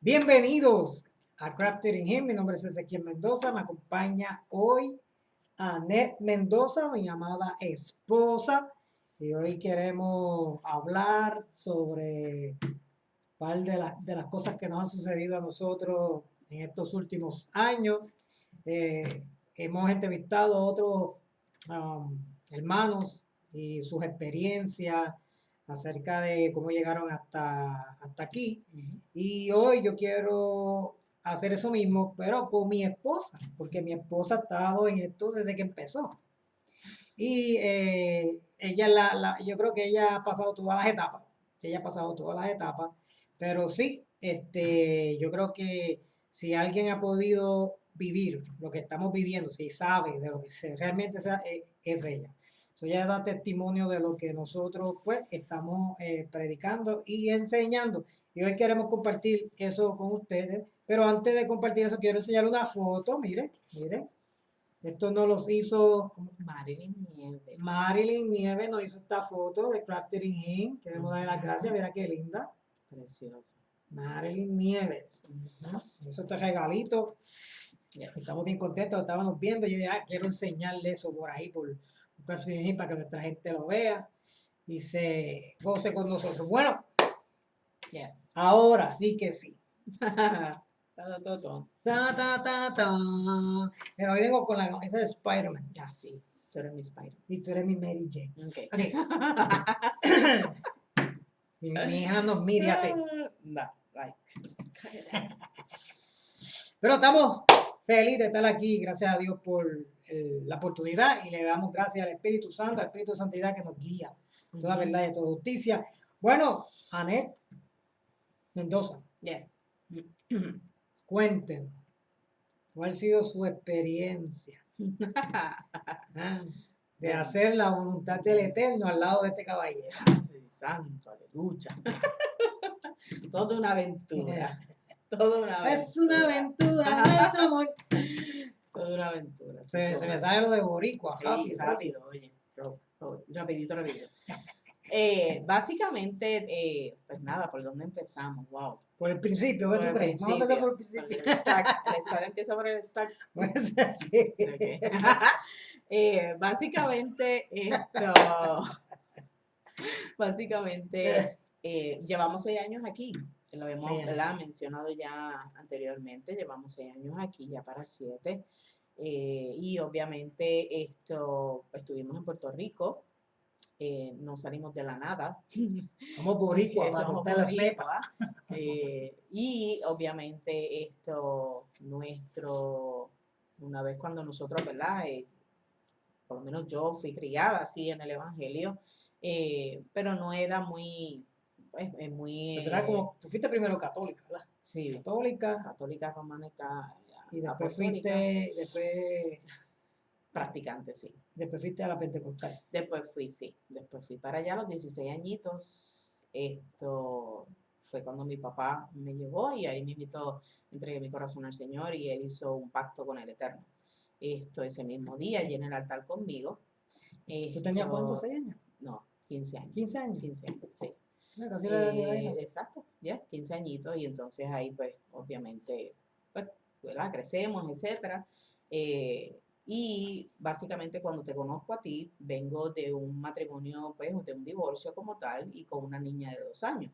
Bienvenidos a Crafted in Him. Mi nombre es Ezequiel Mendoza. Me acompaña hoy Annette Mendoza, mi amada esposa. Y hoy queremos hablar sobre un par de las cosas que nos han sucedido a nosotros en estos últimos años. Hemos entrevistado a otros hermanos y sus experiencias acerca de cómo llegaron hasta aquí. Y hoy yo quiero hacer eso mismo, pero con mi esposa, porque mi esposa ha estado en esto desde que empezó. Y ella, yo creo que ella ha pasado todas las etapas. Ella ha pasado todas las etapas. Pero sí, yo creo que si alguien ha podido vivir lo que estamos viviendo, si sabe de lo que realmente es ella. So, ella da testimonio de lo que nosotros pues estamos predicando y enseñando. Y hoy queremos compartir eso con ustedes. Pero antes de compartir eso, quiero enseñarle una foto. Mire, mire. Esto nos los hizo Marilyn Nieves, nos hizo esta foto de Crafted in Him. Queremos darle las gracias, mira qué linda. Precioso. Marilyn Nieves. Eso este regalito. Yes. Estamos bien contentos, estábamos viendo. Y yo dije, quiero enseñarle eso por ahí, por Crafted in Him, para que nuestra gente lo vea y se goce con nosotros. Bueno, yes. Ahora sí que sí. Ta, ta, ta, ta. Pero hoy vengo con esa de Spider-Man. Ya sí, tú eres mi Spider-Man. Y tú eres mi Mary Jane. Okay. mi hija nos mira y hace. No, like. Pero estamos felices de estar aquí. Gracias a Dios por la oportunidad. Y le damos gracias al Espíritu Santo, al Espíritu de Santidad que nos guía. Toda verdad y toda justicia. Bueno, Annette Mendoza. Yes. Cuéntenos. ¿Cuál ha sido su experiencia de hacer la voluntad del Eterno al lado de este caballero? Sí, santo, aleluya. Toda una aventura. Toda una aventura. Es una aventura, nuestro amor. Toda una aventura. Se me sale lo de boricua. Sí, rápido, oye. Rapidito. Básicamente, pues nada, ¿por dónde empezamos? Wow. Por el principio, ¿qué tú crees? Vamos a empezar por el principio. El start empieza por el start. Pues así. Okay. Básicamente, llevamos 6 años aquí. Lo hemos mencionado ya anteriormente. Llevamos 6 años aquí, ya para 7. Y obviamente estuvimos en Puerto Rico. No salimos de la nada. Somos boricuas, para que usted lo sepa. Y obviamente una vez cuando nosotros, ¿verdad? Por lo menos yo fui criada así en el Evangelio, pero no era muy, pues, tú fuiste primero católica, ¿verdad? Sí. Católica, románica. Y después después practicante, sí. Después fuiste a la Pentecostal. Después fui para allá a los 16 añitos. Fue cuando mi papá me llevó y ahí me invitó, entregué mi corazón al Señor y Él hizo un pacto con el Eterno. Ese mismo día, allí en el altar conmigo. ¿Tú tenías cuántos, 6 años? No, 15 años. 15 años. 15 años, sí. Casi la edad de Daina. Exacto, ya, 15 añitos y entonces ahí pues obviamente pues, ¿verdad? Crecemos, etcétera. Y básicamente cuando te conozco a ti, vengo de un matrimonio, pues de un divorcio como tal y con una niña de 2 años.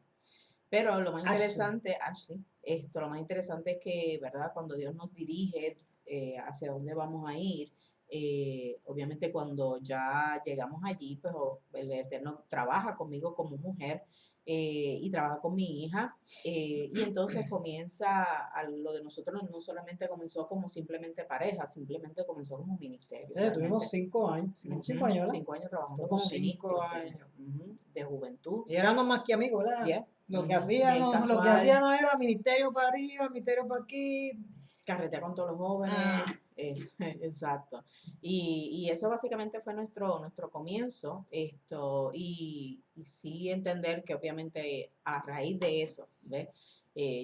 Pero lo más interesante, Ashley, lo más interesante es que, ¿verdad? Cuando Dios nos dirige hacia dónde vamos a ir, obviamente cuando ya llegamos allí, pues el Eterno trabaja conmigo como mujer y trabaja con mi hija y entonces comienza lo de nosotros no solamente comenzó como simplemente pareja, simplemente comenzó como un ministerio. Tuvimos 5 años. 5 años, ¿verdad? 5 años trabajando como 5 años. De juventud. Y éramos más que amigos, ¿verdad? Yeah. Lo que hacíamos era ministerio para arriba, ministerio para aquí. Carretera con todos los jóvenes. Exacto. Y eso básicamente fue nuestro comienzo. Y sí entender que obviamente a raíz de eso, ¿ves?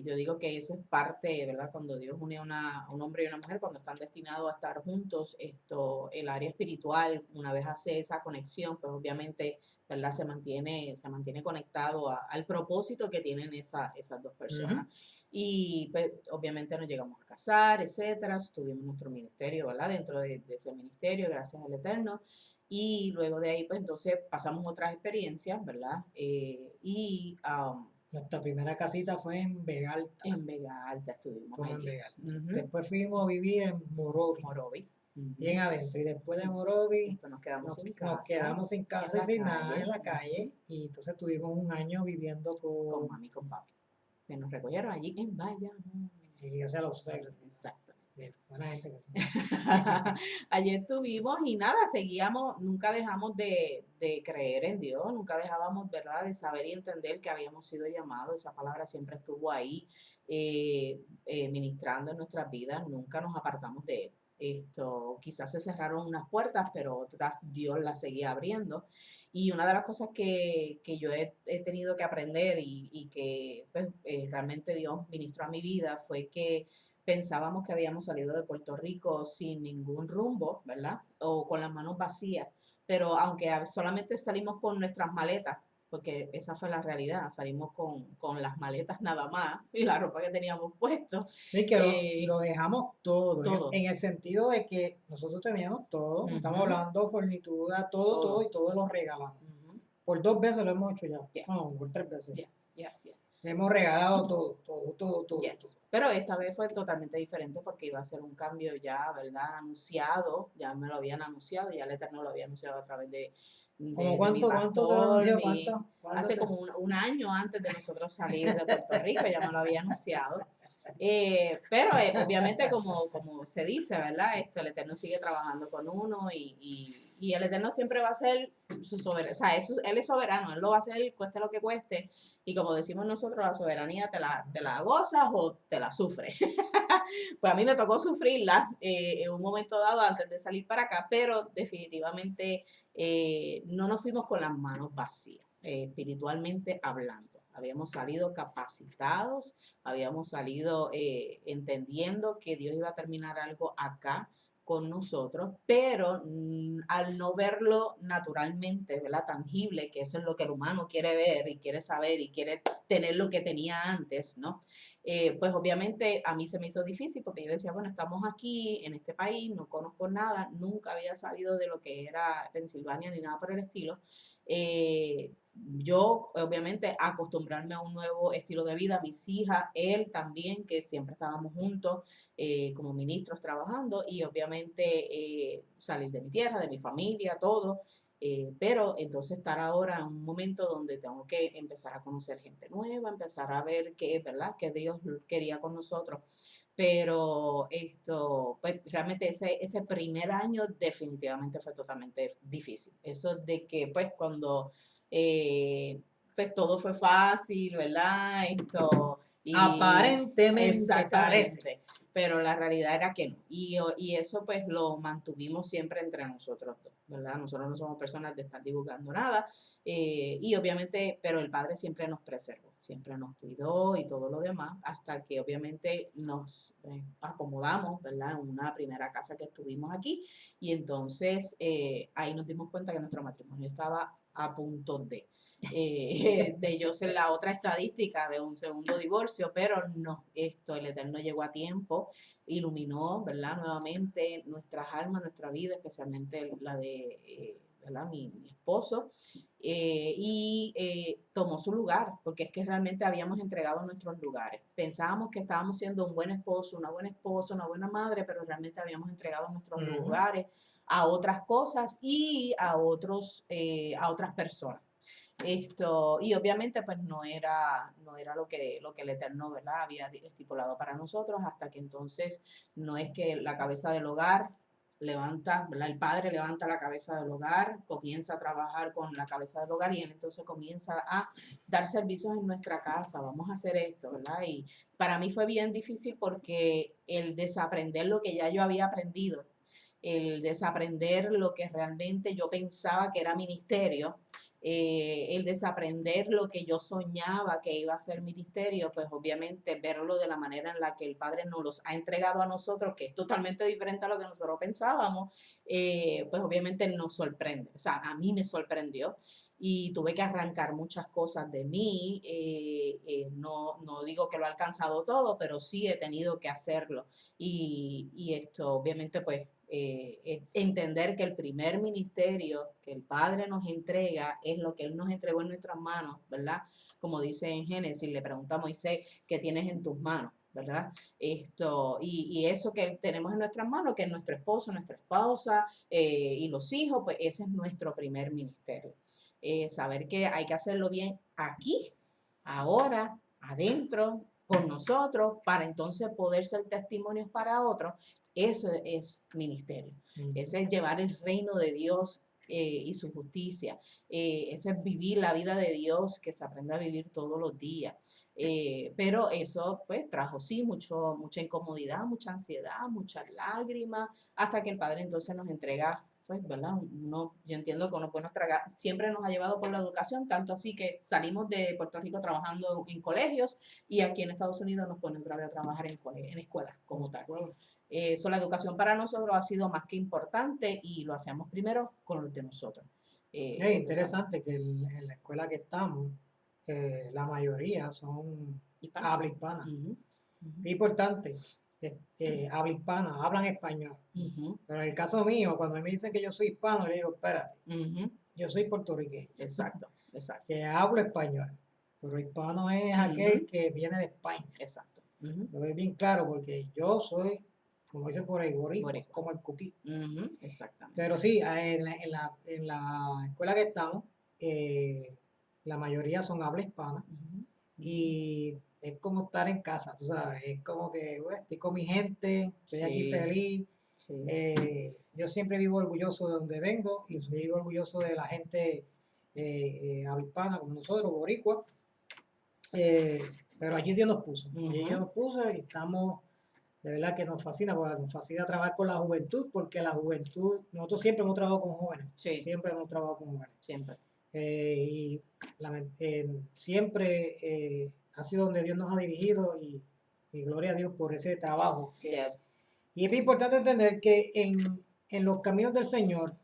Yo digo que eso es parte, ¿verdad? Cuando Dios une a un hombre y una mujer, cuando están destinados a estar juntos, el área espiritual, una vez hace esa conexión, pues obviamente, ¿verdad? Se mantiene conectado al propósito que tienen esas dos Ujú. personas. Y pues obviamente nos llegamos a casar, etcétera, tuvimos nuestro ministerio, ¿verdad? Dentro de ese ministerio, gracias al Eterno. Y luego de ahí, pues entonces pasamos otras experiencias, ¿verdad? Nuestra primera casita fue en Vegalta, En Vega Alta estuvimos todo en allí. Vegalta. Ujú. Después fuimos a vivir en Morovi, Morovis. bien Ujú. adentro. Y después de Morovi Después nos quedamos sin nos casa, quedamos sin en casa y la sin nada en calle, la calle. Y entonces tuvimos un año viviendo con con, mami y con papi. Que nos recogieron allí en Bayamón. o sea, los suegros. Exactamente. Buena gente que son. Ayer estuvimos y nada, seguíamos, nunca dejamos de creer en Dios, nunca dejábamos, ¿verdad?, de saber y entender que habíamos sido llamados. Esa palabra siempre estuvo ahí ministrando en nuestras vidas, nunca nos apartamos de él. Quizás se cerraron unas puertas, pero otras Dios las seguía abriendo. Y una de las cosas que yo he tenido que aprender y que pues, realmente Dios ministró a mi vida fue que pensábamos que habíamos salido de Puerto Rico sin ningún rumbo, ¿verdad? O con las manos vacías. Pero aunque solamente salimos con nuestras maletas, porque esa fue la realidad, salimos con las maletas nada más y la ropa que teníamos puesto, Y que eh, lo dejamos todo, todo, en el sentido de que nosotros teníamos todo, estamos ujú, hablando fornitura, todo, todo, todo. y todo lo regalamos. Ujú. Por 2 veces lo hemos hecho ya, no, Yes, por 3 veces. yes, yes, yes. Hemos regalado todo, todo, todo, todo, todo. Yes. Pero esta vez fue totalmente diferente porque iba a ser un cambio ya, ¿verdad? Anunciado, ya me lo habían anunciado, ya el Eterno lo había anunciado a través ¿Cómo de mi cuánto te lo pastor, anunció? ¿Cuánto hace te? como un año antes de nosotros salir de Puerto Rico, ya me lo había anunciado. Pero obviamente como se dice, ¿verdad? El Eterno sigue trabajando con uno y el Eterno siempre va a ser su soberano, o sea, él es soberano, él lo va a hacer cueste lo que cueste y como decimos nosotros, la soberanía te la gozas o te la sufres. Pues a mí me tocó sufrirla en un momento dado antes de salir para acá, pero definitivamente no nos fuimos con las manos vacías, espiritualmente hablando. Habíamos salido capacitados, habíamos salido entendiendo que Dios iba a terminar algo acá con nosotros, pero al no verlo naturalmente, ¿verdad? Tangible, que eso es lo que el humano quiere ver y quiere saber y quiere tener lo que tenía antes, ¿no? Pues obviamente a mí se me hizo difícil porque yo decía, bueno, estamos aquí en este país, no conozco nada, nunca había sabido de lo que era Pensilvania ni nada por el estilo. Yo, obviamente, acostumbrarme a un nuevo estilo de vida, mis hijas, él también, que siempre estábamos juntos como ministros trabajando y obviamente salir de mi tierra, de mi familia, todo. Pero entonces estar ahora en un momento donde tengo que empezar a conocer gente nueva, empezar a ver qué es verdad, que Dios quería con nosotros. Pero pues realmente ese primer año definitivamente fue totalmente difícil. Eso de que pues cuando eh, pues todo fue fácil, ¿verdad? Y Aparentemente parece. exactamente, pero la realidad era que no. Y eso pues lo mantuvimos siempre entre nosotros dos, ¿verdad? Nosotros no somos personas de estar divulgando nada. Y obviamente, pero el Padre siempre nos preservó, siempre nos cuidó y todo lo demás, hasta que obviamente nos acomodamos, ¿verdad? En una primera casa que estuvimos aquí. Y entonces ahí nos dimos cuenta que nuestro matrimonio estaba a punto de yo ser la otra estadística de un segundo divorcio, pero no, el Eterno llegó a tiempo, iluminó, ¿verdad? Nuevamente nuestras almas, nuestra vida, especialmente la de, ¿verdad? Mi esposo, tomó su lugar, porque es que realmente habíamos entregado nuestros lugares. Pensábamos que estábamos siendo un buen esposo, una buena esposa, una buena madre, pero realmente habíamos entregado nuestros Ujú. lugares a otras cosas y a otras personas. Y obviamente pues no era lo que el Eterno, ¿verdad?, había estipulado para nosotros, hasta que entonces no es que la cabeza del hogar levanta, ¿verdad? El padre levanta la cabeza del hogar, comienza a trabajar con la cabeza del hogar y él entonces comienza a dar servicios en nuestra casa, vamos a hacer esto, ¿verdad? Y para mí fue bien difícil porque el desaprender lo que ya yo había aprendido, el desaprender lo que realmente yo pensaba que era ministerio, el desaprender lo que yo soñaba que iba a ser ministerio, pues obviamente verlo de la manera en la que el Padre nos los ha entregado a nosotros, que es totalmente diferente a lo que nosotros pensábamos, pues obviamente nos sorprende. O sea, a mí me sorprendió y tuve que arrancar muchas cosas de mí. No digo que lo he alcanzado todo, pero sí he tenido que hacerlo. Y esto, obviamente, pues entender que el primer ministerio que el Padre nos entrega es lo que Él nos entregó en nuestras manos, ¿verdad? Como dice en Génesis, le pregunta a Moisés, ¿qué tienes en tus manos? ¿Verdad? Y eso que tenemos en nuestras manos, que es nuestro esposo, nuestra esposa y los hijos, pues ese es nuestro primer ministerio. Saber que hay que hacerlo bien aquí, ahora, adentro, con nosotros, para entonces poder ser testimonios para otros. Eso es ministerio. Ese es llevar el reino de Dios y su justicia. Eso es vivir la vida de Dios, que se aprende a vivir todos los días. Pero eso pues trajo sí mucha incomodidad, mucha ansiedad, muchas lágrimas, hasta que el Padre entonces nos entrega, pues, ¿verdad? Yo entiendo que uno puede siempre nos ha llevado por la educación, tanto así que salimos de Puerto Rico trabajando en colegios y aquí en Estados Unidos nos ponen otra vez a trabajar en escuelas como tal. La educación para nosotros ha sido más que importante y lo hacemos primero con los de nosotros. Es interesante que en la escuela que estamos, la mayoría son habla hispana. Es importante, habla hispana, hablan español. Pero en el caso mío, cuando me dicen que yo soy hispano, le digo, espérate, yo soy puertorriqueño. Exacto. Que hablo español. Pero hispano es aquel que viene de España. Exacto. Lo es bien claro porque yo soy, como dicen por ahí, boricua, como el cuquí. Exactamente. Pero sí, en la escuela que estamos, la mayoría son habla hispana. Y es como estar en casa, tú sabes, es como que bueno, estoy con mi gente, estoy aquí feliz. Sí. Yo siempre vivo orgulloso de donde vengo y vivo orgulloso de la gente habla hispana como nosotros, boricua. Pero allí Dios nos puso, allí Dios nos puso y estamos, de verdad que nos fascina, porque nos fascina trabajar con la juventud, porque la juventud, nosotros siempre hemos trabajado con jóvenes, siempre hemos trabajado con jóvenes. Siempre. Y siempre ha sido donde Dios nos ha dirigido y gloria a Dios por ese trabajo. Yes. Y es muy importante entender que en los caminos del Señor,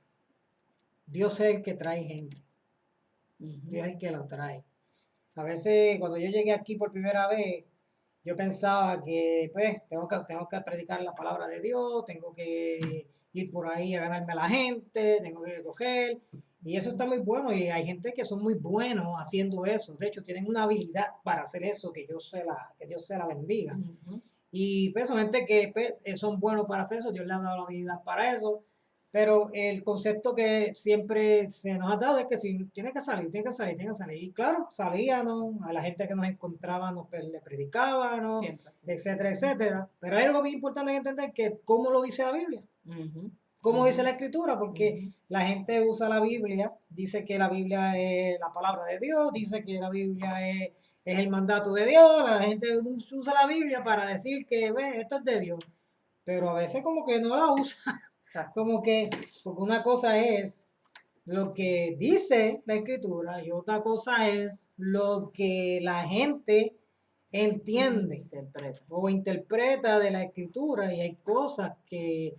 Dios es el que trae gente. Dios es el que lo trae. A veces cuando yo llegué aquí por primera vez, yo pensaba que pues tengo que predicar la palabra de Dios, tengo que ir por ahí a ganarme a la gente, tengo que coger. Y eso está muy bueno y hay gente que son muy buenos haciendo eso. De hecho, tienen una habilidad para hacer eso, que Dios se la bendiga. Y pues son gente que pues, son buenos para hacer eso, Dios les ha dado la habilidad para eso. Pero el concepto que siempre se nos ha dado es que si tiene que salir, tiene que salir, tiene que salir. Y claro, salíamos, a la gente que nos encontraba le predicábamos, etcétera, etcétera. Pero hay algo muy importante que entender que cómo lo dice la Biblia. Cómo dice la Escritura, porque la gente usa la Biblia, dice que la Biblia es la palabra de Dios, dice que la Biblia es el mandato de Dios, la gente usa la Biblia para decir que esto es de Dios. Pero a veces como que no la usa. Como que, porque una cosa es lo que dice la Escritura y otra cosa es lo que la gente entiende o interpreta de la Escritura y hay cosas que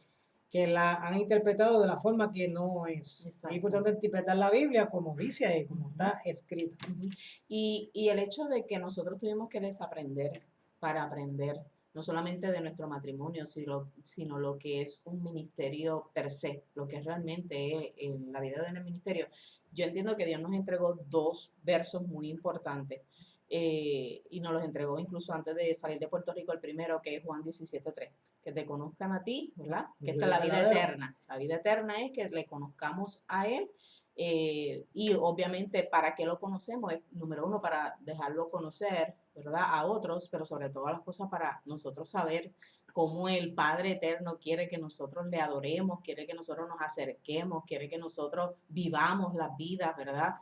la han interpretado de la forma que no es. Es importante interpretar la Biblia como dice, como está escrita. Y el hecho de que nosotros tuvimos que desaprender para aprender, no solamente de nuestro matrimonio, sino lo que es un ministerio per se, lo que realmente es en la vida del ministerio. Yo entiendo que Dios nos entregó dos versos muy importantes y nos los entregó incluso antes de salir de Puerto Rico, el primero que es Juan 17:3, que te conozcan a ti, ¿verdad? Que esta es la vida eterna. La vida eterna es que le conozcamos a Él. Y obviamente, ¿para qué lo conocemos? Es, número uno, para dejarlo conocer, ¿verdad? A otros, pero sobre todas las cosas para nosotros saber cómo el Padre Eterno quiere que nosotros le adoremos, quiere que nosotros nos acerquemos, quiere que nosotros vivamos las vidas, ¿verdad?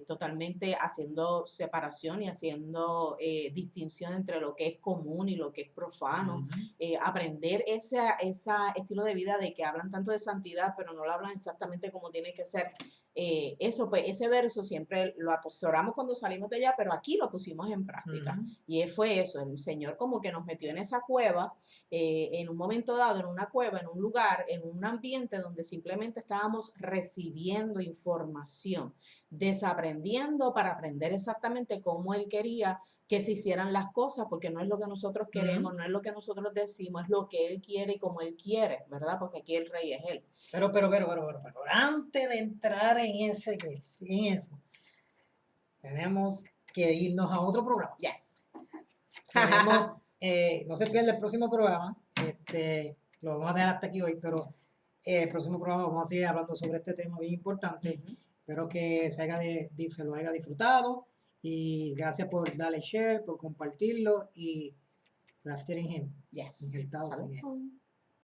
Totalmente haciendo separación y haciendo distinción entre lo que es común y lo que es profano. Aprender ese estilo de vida de que hablan tanto de santidad, pero no lo hablan exactamente como tiene que ser. eso, pues ese verso siempre lo atesoramos cuando salimos de allá, pero aquí lo pusimos en práctica. Y fue eso, el Señor como que nos metió en esa cueva, en un momento dado, en una cueva, en un lugar, en un ambiente donde simplemente estábamos recibiendo información, desaprendiendo para aprender exactamente cómo Él quería que se hicieran las cosas, porque no es lo que nosotros queremos, no es lo que nosotros decimos, es lo que Él quiere y como Él quiere, ¿verdad? Porque aquí el rey es Él. Pero, antes de entrar en eso, tenemos que irnos a otro programa. Yes. Tenemos, no se pierda el próximo programa, lo vamos a dejar hasta aquí hoy, pero Yes. el próximo programa vamos a seguir hablando sobre este tema bien importante. Espero que se lo haya disfrutado y gracias por darle share, por compartirlo y Grafted in Him. Yes. Injertados en él.